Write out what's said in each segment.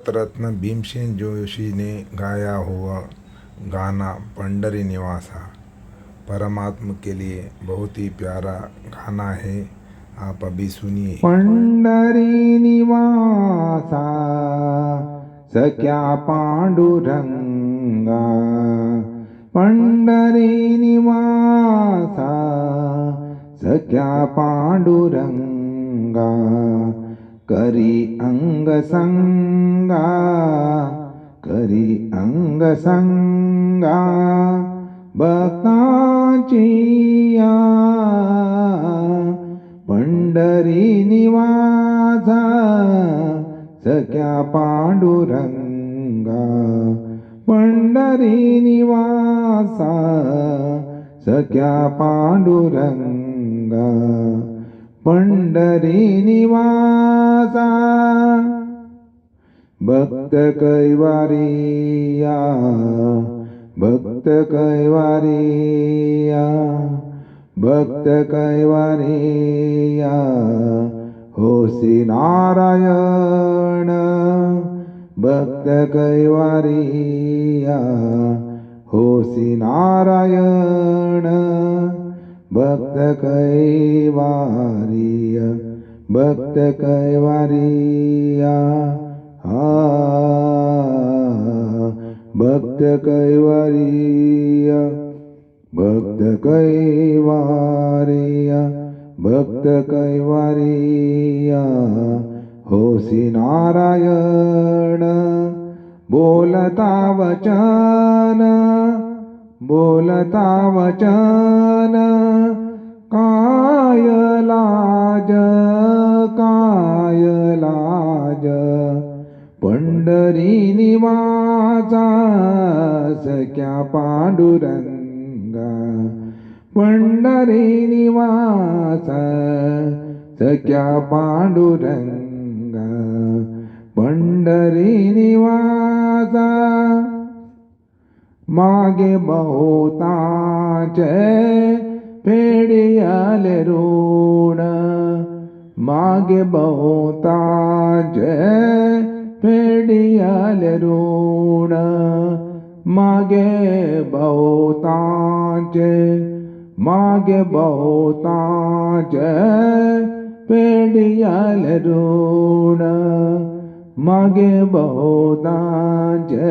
रत्न भीमसेन जोशी ने गाया हुआ गाना पंडरी निवासा परमात्मा के लिए बहुत ही प्यारा गाना है। आप अभी सुनिए। पंढरी निवासा सख्या पांडुरंगा, पंढरी निवासा सख्या पांडुरंगा, करी अंग संगा, करी अंग संगा, भक्ताची या पंढरी निवासा सख्या पांडुरंगा, पंढरी निवासा सख्या पांडुरंगा, पंढरी निवासा भक्त कैवारिया, भक्त कैवारिया, भक्त कैवारिया, होसी नारायण, भक्त कैवारिया, होसी नारायण, भक्त कैवारिया, भक्त कैवारिया, भक्त कैवारिया, भक्त कैवारिया, भक्त कैवारिया, होसी नारायण, बोलता वचन, बोलता वचन, काय लाज, काय लाज, पंढरी निवासा सख्या पांडुरंगा, पंढरी निवासा सख्या पांडुरंगा, पंढरी निवासा मागे बहुतांचे फेडियाले ऋण, मागे बहुतांचे फेडियाले ऋण, मागे बहुतांचे, मागे बहुतांचे फेडियाले ऋण, मागे बहुतांचे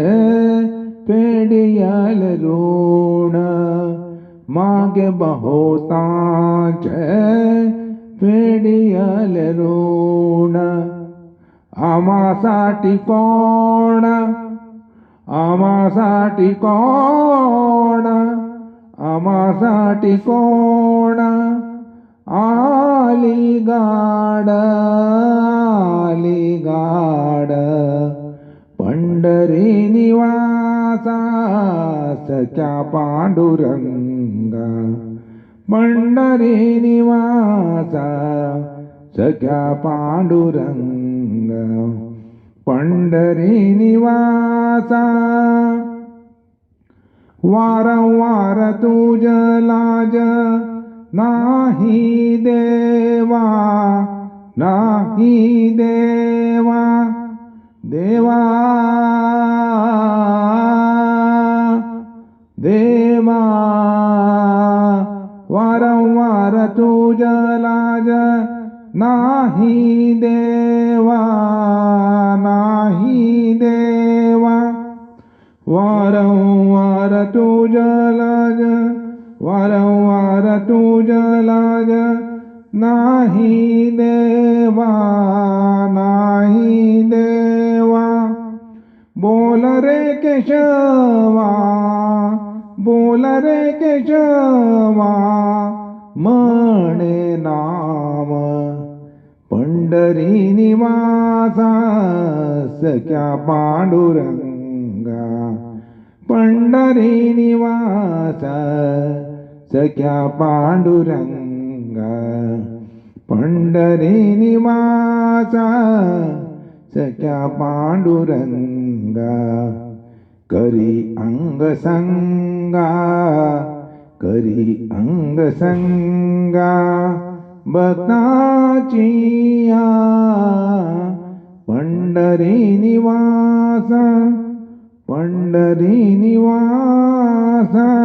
फेडियाले ऋण, मागे बहुतांचे फेडियाले ऋण, आम्हासाठी कोण, आम्हासाठी कोण, आम्हासाठी कोण, आली गाड, आली गाड, पंढरी निवासा सख्या पांडुरंगा, पंढरी निवासा सख्या पांडुरंगा, पंढरी निवासा वारंवार तुझ लाज नाही देवा, नाही देवा, देवा, देवा, वारंवार तुझ लाज नाही देवा, नाही देवा, वारंवार तुझ लाज, वारंवार तुझ लाज नाही देवा, नाही देवा, बोल रे केशवा, बोल रे केशवा, म्हणे नाम, पंढरी निवासा सख्या पांडुरंगा, पंढरी निवासा सख्या पांडुरंगा, पंढरी निवासा सख्या पांडुरंगा, करी अंग संगा, करी अंग संगा, भक्ताची या पंढरी निवासा